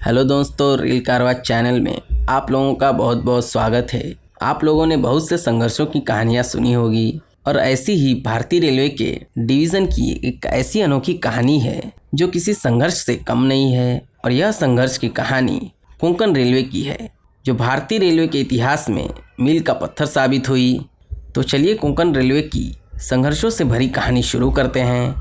Hello दोस्तों, rail कारवां channel में आप लोगों का बहुत बहुत स्वागत है। आप लोगों ने बहुत से संघर्षों की कहानियां सुनी होगी और ऐसी ही भारतीय रेलवे के डिवीज़न की एक ऐसी अनोखी कहानी है जो किसी संघर्ष से कम नहीं है। और यह संघर्ष की कहानी कोंकण रेलवे की है, जो भारतीय रेलवे के इतिहास में मील का पत्थर साबित हुई। तो चलिए कोंकण रेलवे की संघर्षों से भरी कहानी शुरू करते हैं।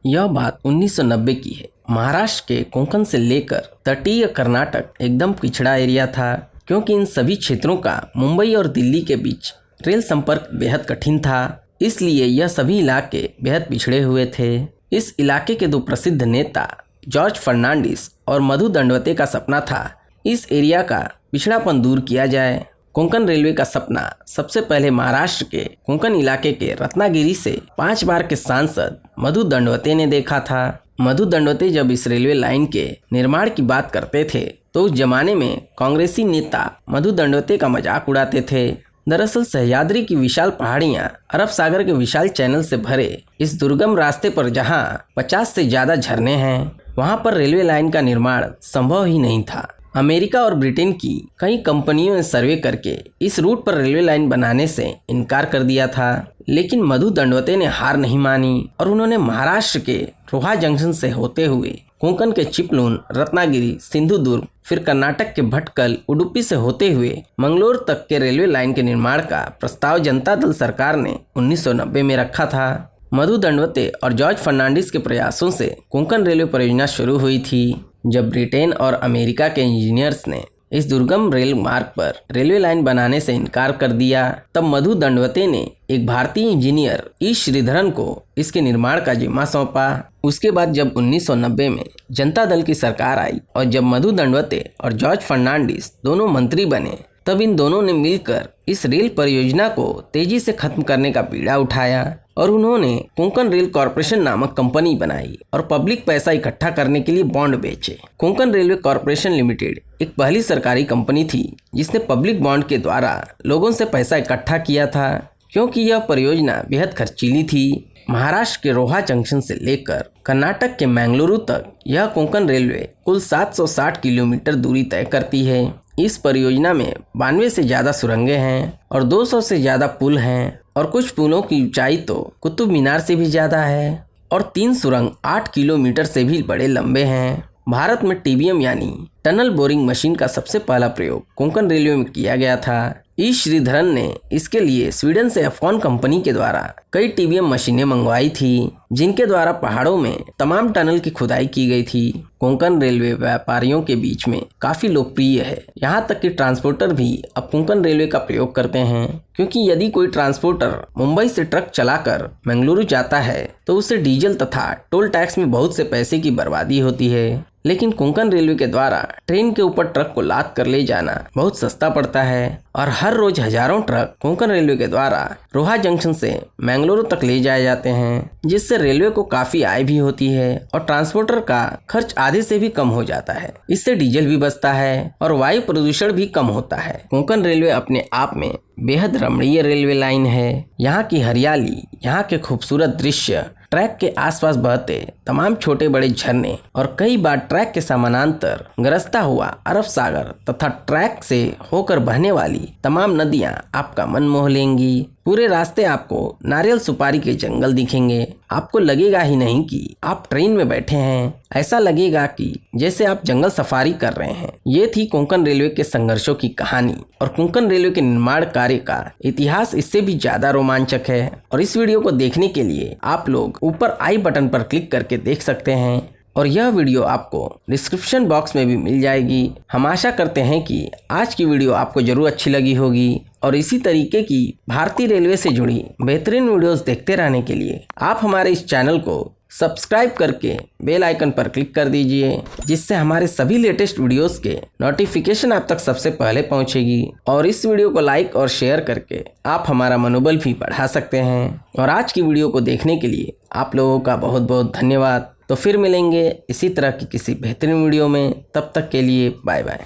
यह बात 1990 की है। महाराष्ट्र के कोंकण से लेकर तटीय कर्नाटक एकदम पिछड़ा एरिया था, क्योंकि इन सभी क्षेत्रों का मुंबई और दिल्ली के बीच रेल संपर्क बेहद कठिन था। इसलिए यह सभी इलाके बेहद पिछड़े हुए थे। इस इलाके के दो प्रसिद्ध नेता जॉर्ज फर्नांडिस और मधु दंडवते का सपना था इस एरिया का पिछड़ापन दूर किया जाए। कोंकण रेलवे का सपना सबसे पहले महाराष्ट्र के कोंकण इलाके के रत्नागिरी से 5 बार के सांसद मधु दंडवते ने देखा था। मधु दंडवते जब इस रेलवे लाइन के निर्माण की बात करते थे तो उस जमाने में कांग्रेसी नेता मधु दंडवते का मजाक उड़ाते थे। दरअसल सह्याद्री की विशाल पहाड़ियां अरब सागर के विशाल चैनल से भरे इस दुर्गम रास्ते पर जहां 50 से ज्यादा झरने हैं, वहां पर रेलवे लाइन का निर्माण संभव ही नहीं था। अमेरिका और ब्रिटेन की कई कंपनियों ने सर्वे करके इस रूट पर रेलवे लाइन बनाने से इनकार कर दिया था, लेकिन मधु दंडवते ने हार नहीं मानी और उन्होंने महाराष्ट्र के रोहा जंक्शन से होते हुए कोंकण के चिपलून, रत्नागिरी, सिंधुदुर्ग, फिर कर्नाटक के भटकल, उडुपी से होते हुए मंगलोर तक के रेलवे लाइन के निर्माण का प्रस्ताव जनता दल सरकार ने 1990 में रखा था। मधु दंडवते और जॉर्ज फर्नांडिस के प्रयासों से कोंकण रेलवे परियोजना शुरू हुई थी। जब ब्रिटेन और अमेरिका के इंजीनियर्स ने इस दुर्गम रेल मार्ग पर रेलवे लाइन बनाने से इनकार कर दिया, तब मधु दंडवते ने एक भारतीय इंजीनियर ई श्रीधरन को इसके निर्माण का जिम्मा सौंपा। उसके बाद जब 1990 में जनता दल की सरकार आई और जब मधु दंडवते और जॉर्ज फर्नांडिस दोनों मंत्री बने, तब इन दोनों ने मिलकर इस रेल परियोजना को तेजी से खत्म करने का बीड़ा उठाया और उन्होंने कोंकण रेल कॉरपोरेशन नामक कंपनी बनाई और पब्लिक पैसा इकट्ठा करने के लिए बॉन्ड बेचे। कोंकण रेलवे कॉरपोरेशन लिमिटेड एक पहली सरकारी कंपनी थी जिसने पब्लिक बॉन्ड के द्वारा लोगों से पैसा इकट्ठा किया था, क्योंकि यह परियोजना बेहद खर्चीली थी। महाराष्ट्र के रोहा जंक्शन से लेकर कर्नाटक के मैंगलुरु तक यह कोंकण रेलवे कुल 760 किलोमीटर दूरी तय करती है। इस परियोजना में 92 से ज्यादा सुरंगें हैं और 200 से ज्यादा पुल हैं और कुछ पुलों की ऊंचाई तो कुतुब मीनार से भी ज्यादा है और 3 सुरंग 8 किलोमीटर से भी बड़े लंबे हैं। भारत में टीबीएम यानी टनल बोरिंग मशीन का सबसे पहला प्रयोग कोंकण रेलवे में किया गया था। ई श्रीधरन ने इसके लिए स्वीडन से एफकॉन कंपनी के द्वारा कई टीबीएम मशीनें मंगवाई थी, जिनके द्वारा पहाड़ों में तमाम टनल की खुदाई की गई थी। कोंकण रेलवे व्यापारियों के बीच में काफी लोकप्रिय है, यहाँ तक कि ट्रांसपोर्टर भी अब कोंकण रेलवे का प्रयोग करते हैं, क्योंकि यदि कोई ट्रांसपोर्टर मुंबई से ट्रक चलाकर मंगलुरु जाता है तो उसे डीजल तथा टोल टैक्स में बहुत से पैसे की बर्बादी होती है, लेकिन कोंकण रेलवे के द्वारा ट्रेन के ऊपर ट्रक को लाद कर ले जाना बहुत सस्ता पड़ता है और हर रोज हजारों ट्रक कोंकण रेलवे के द्वारा रोहा जंक्शन से मैंगलोर तक ले जाए जाते हैं, जिससे रेलवे को काफी आय भी होती है और ट्रांसपोर्टर का खर्च आधे से भी कम हो जाता है। इससे डीजल भी बचता है और वायु प्रदूषण भी कम होता है। कोंकण रेलवे अपने आप में बेहद रमणीय रेलवे लाइन है। यहाँ की हरियाली, यहाँ के खूबसूरत दृश्य, ट्रैक के आसपास बहते तमाम छोटे बड़े झरने और कई बार ट्रैक के समानांतर गरजता हुआ अरब सागर तथा ट्रैक से होकर बहने वाली तमाम नदियां आपका मन मोह लेंगी। पूरे रास्ते आपको नारियल सुपारी के जंगल दिखेंगे। आपको लगेगा ही नहीं कि आप ट्रेन में बैठे हैं, ऐसा लगेगा कि जैसे आप जंगल सफारी कर रहे हैं। ये थी कोंकण रेलवे के संघर्षों की कहानी और कोंकण रेलवे के निर्माण कार्य का इतिहास इससे भी ज्यादा रोमांचक है। और इस वीडियो को देखने के लिए आप लोग ऊपर आई बटन पर क्लिक करके देख सकते हैं और यह वीडियो आपको डिस्क्रिप्शन बॉक्स में भी मिल जाएगी। हम आशा करते हैं कि आज की वीडियो आपको जरूर अच्छी लगी होगी और इसी तरीके की भारतीय रेलवे से जुड़ी बेहतरीन वीडियोस देखते रहने के लिए आप हमारे इस चैनल को सब्सक्राइब करके बेल आइकन पर क्लिक कर दीजिए, जिससे हमारे सभी लेटेस्ट वीडियोस के नोटिफिकेशन आप तक सबसे पहले पहुंचेगी। और इस वीडियो को लाइक और शेयर करके आप हमारा मनोबल भी बढ़ा सकते हैं। और आज की वीडियो को देखने के लिए आप लोगों का बहुत बहुत धन्यवाद। तो फिर मिलेंगे इसी तरह की किसी बेहतरीन वीडियो में, तब तक के लिए बाय बाय।